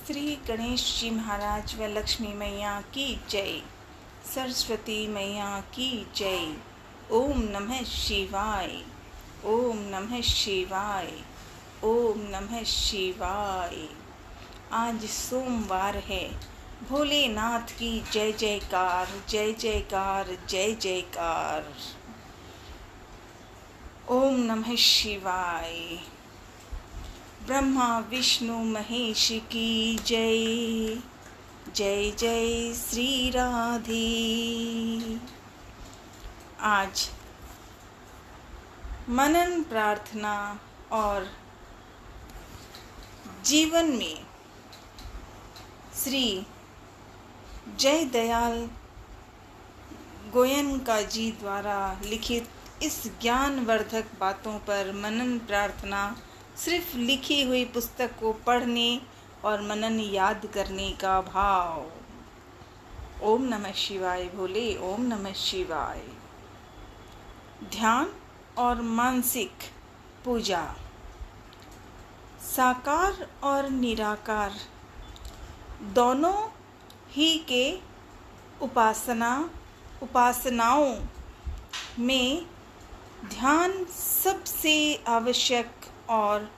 श्री गणेश जी महाराज व लक्ष्मी मैया की जय। सरस्वती मैया की जय। ओम नमः शिवाय। ओम नमः शिवाय। ओम नमः शिवाय। आज सोमवार है। भोलेनाथ की जय जयकार, जय जयकार, जय जयकार। ओम नमः शिवाय। ब्रह्मा विष्णु महेश की जय। जय जय श्री राधे। आज मनन प्रार्थना और जीवन में श्री जय दयाल गोयनका जी द्वारा लिखित इस ज्ञानवर्धक बातों पर मनन प्रार्थना सिर्फ लिखी हुई पुस्तक को पढ़ने और मनन याद करने का भाव। ओम नमः शिवाय भोले। ओम नमः शिवाय। ध्यान और मानसिक पूजा। साकार और निराकार दोनों ही के उपासनाओं में ध्यान सबसे आवश्यक और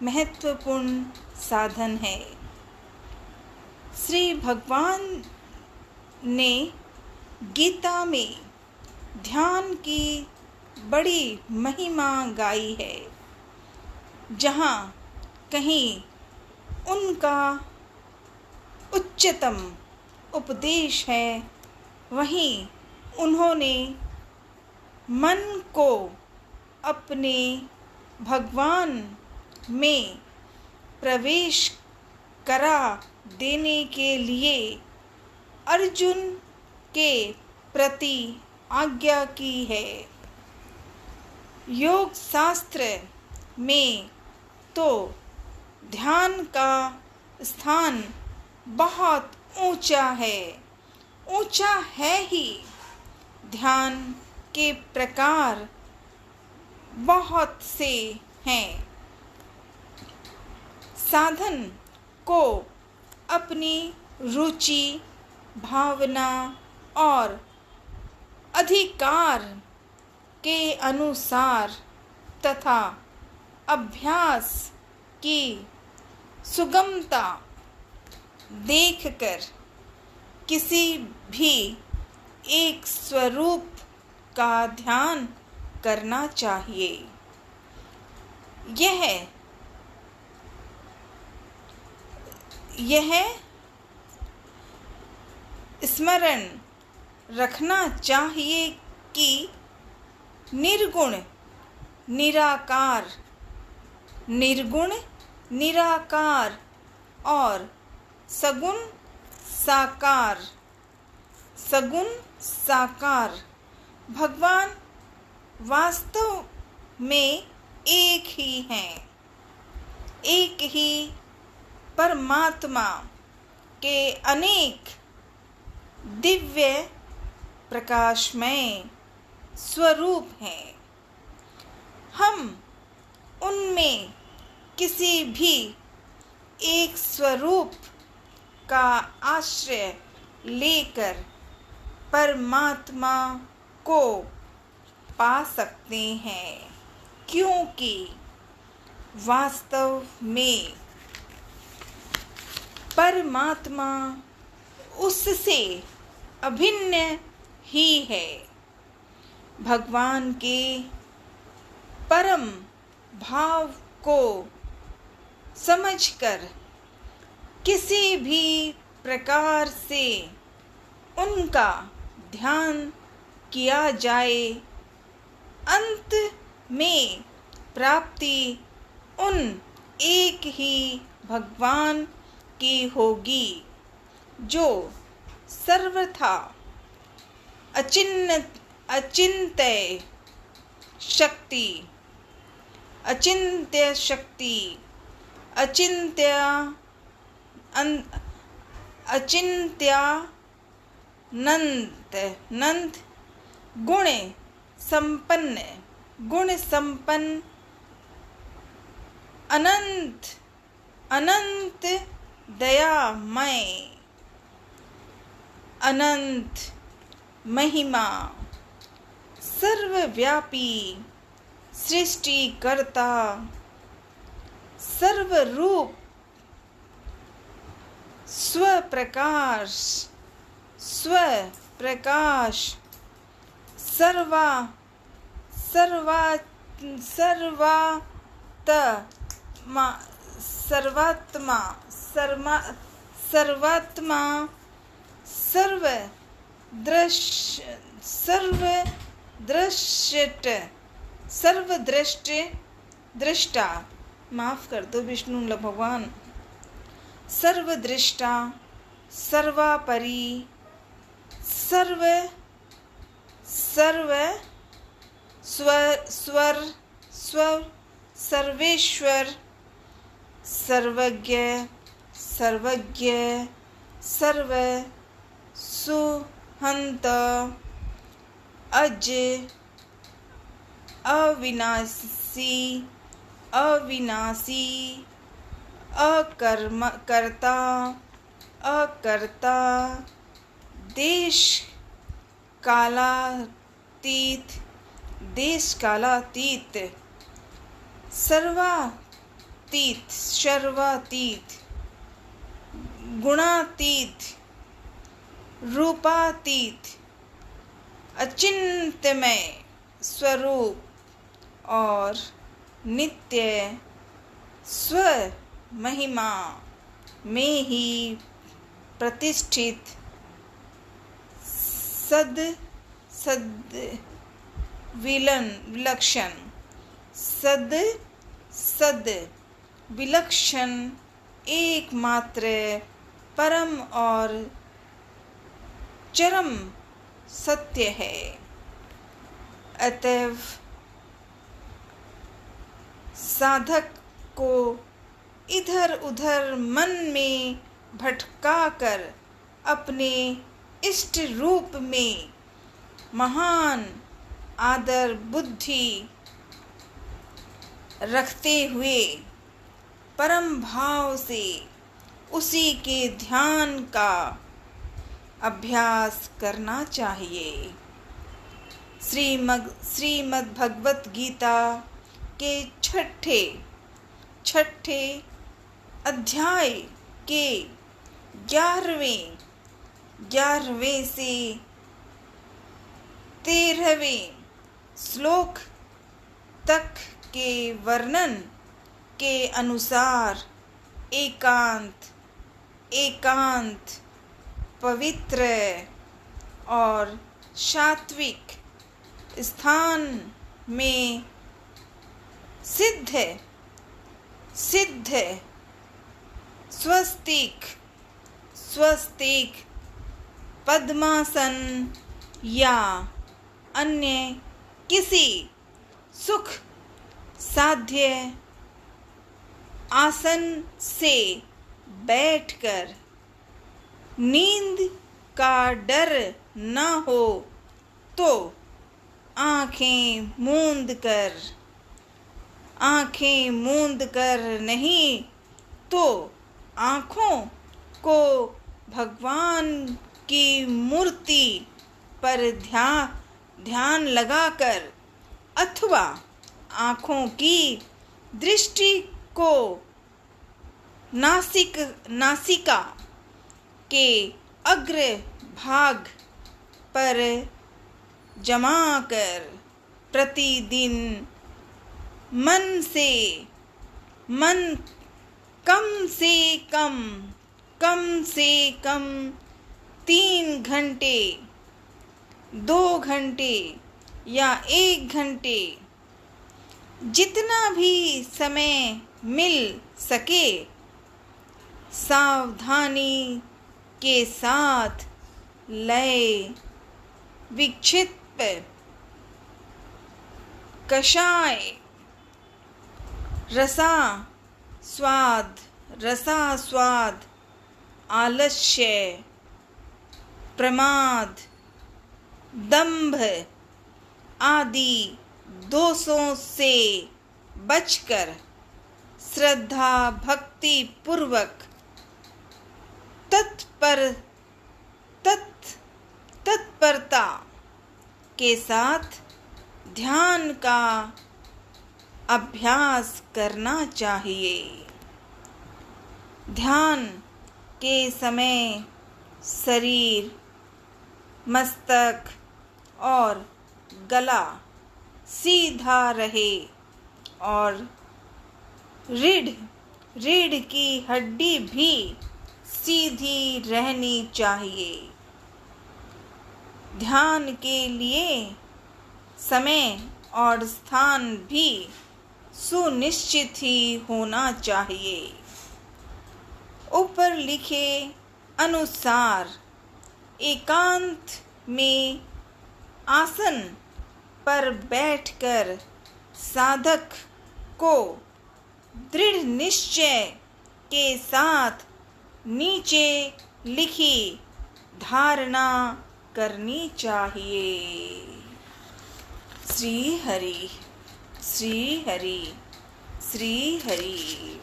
महत्वपूर्ण साधन है। श्री भगवान ने गीता में ध्यान की बड़ी महिमा गाई है। जहाँ कहीं उनका उच्चतम उपदेश है, वहीं उन्होंने मन को अपने भगवान में प्रवेश करा देने के लिए अर्जुन के प्रति आज्ञा की है। योग शास्त्र में तो ध्यान का स्थान बहुत ऊंचा है। ऊंचा है ही। ध्यान के प्रकार बहुत से हैं। साधन को अपनी रुचि, भावना और अधिकार के अनुसार तथा अभ्यास की सुगमता देखकर किसी भी एक स्वरूप का ध्यान करना चाहिए। यह स्मरण रखना चाहिए कि निर्गुण निराकार और सगुण साकार भगवान वास्तव में एक ही हैं। एक ही परमात्मा के अनेक दिव्य प्रकाशमय स्वरूप हैं। हम उनमें किसी भी एक स्वरूप का आश्रय लेकर परमात्मा को पा सकते हैं, क्योंकि वास्तव में परमात्मा उससे अभिन्न ही है। भगवान के परम भाव को समझकर किसी भी प्रकार से उनका ध्यान किया जाए, अंत में प्राप्ति उन एक ही भगवान की होगी, जो सर्वथा अचिंत्य शक्ति, अचिंत्यानंत गुण संपन्न अनंत दयामय, अनंत महिमा, सर्वव्यापी, सृष्टिकर्ता, सर्वरूप, स्वप्रकाश, स्वप्रकाश, सर्वात्मा, सर्वात्मा, सर्वदृष्ट, दृष्टा, माफ कर दो विष्णु भगवान, सर्वदृष्टा, सर्वापरि, सर्वेश्वर, सर्वज्ञ, सर्व सुहंत, अज, अविनाशी, अकर्ता, देश कालातीत, सर्वातीत, गुणातीत, रूपातीत, अचिंत्यमय स्वरूप और नित्य स्व महिमा में ही प्रतिष्ठित, विलक्षण, एकमात्र, परम और चरम सत्य है। अतएव साधक को इधर उधर मन में भटकाकर अपने इष्ट रूप में महान आदर बुद्धि रखते हुए परम भाव से उसी के ध्यान का अभ्यास करना चाहिए। श्रीमद् भगवत गीता के छठे अध्याय के 11वें से 13वें श्लोक तक के वर्णन के अनुसार एकांत पवित्र और सात्विक स्थान में सिद्ध स्वस्तिक पद्मासन या अन्य किसी सुख साध्य आसन से बैठकर नींद का डर न हो तो आंखें मूंद कर नहीं तो आँखों को भगवान की मूर्ति पर ध्यान लगाकर अथवा आँखों की दृष्टि को नासिका के अग्र भाग पर जमा कर प्रतिदिन कम से कम 3 घंटे, 2 घंटे या 1 घंटे जितना भी समय मिल सके सावधानी के साथ लय विक्षिप्त कषाय रसास्वाद आलस्य प्रमाद दंभ आदि दोषों से बचकर श्रद्धा भक्ति पूर्वक तत्परता के साथ ध्यान का अभ्यास करना चाहिए। ध्यान के समय शरीर, मस्तक और गला सीधा रहे और रीढ़ की हड्डी भी सीधी रहनी चाहिए। ध्यान के लिए समय और स्थान भी सुनिश्चित ही होना चाहिए। ऊपर लिखे अनुसार एकांत में आसन पर बैठकर साधक को दृढ़ निश्चय के साथ नीचे लिखी धारणा करनी चाहिए। श्री हरि, श्री हरि, श्री हरि।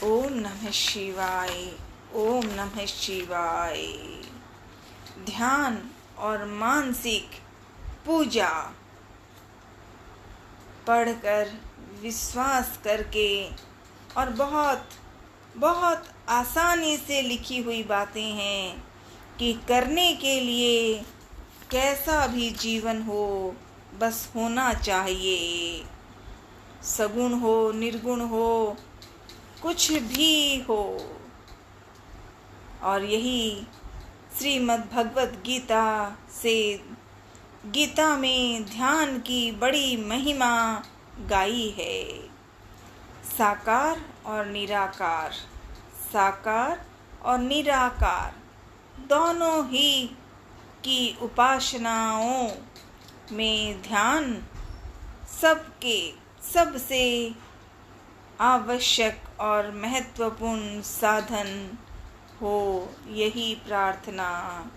ओम नमः शिवाय, ओम नमः शिवाय। ध्यान और मानसिक पूजा पढ़कर, विश्वास करके और बहुत आसानी से लिखी हुई बातें हैं कि करने के लिए कैसा भी जीवन हो, बस होना चाहिए। सगुण हो, निर्गुण हो, कुछ भी हो। और यही श्रीमद् भगवत गीता से, गीता में ध्यान की बड़ी महिमा गाई है। साकार और निराकार, साकार और निराकार दोनों ही की उपासनाओं में ध्यान सबसे आवश्यक और महत्वपूर्ण साधन हो, यही प्रार्थना।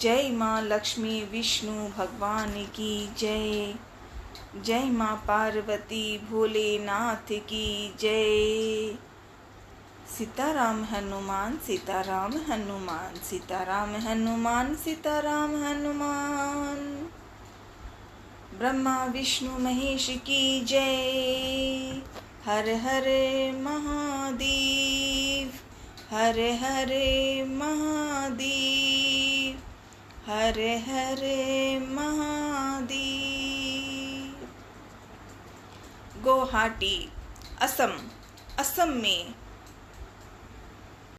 जय माँ लक्ष्मी विष्णु भगवान की जय। जय माँ पार्वती भोलेनाथ की जय। सीताराम हनुमान, सीताराम हनुमान, सीताराम हनुमान, सीताराम हनुमान। ब्रह्मा विष्णु महेश की जय। हर हर महादेव, हर हर महादेव, हर हर महादेव। गुवाहाटी, असम में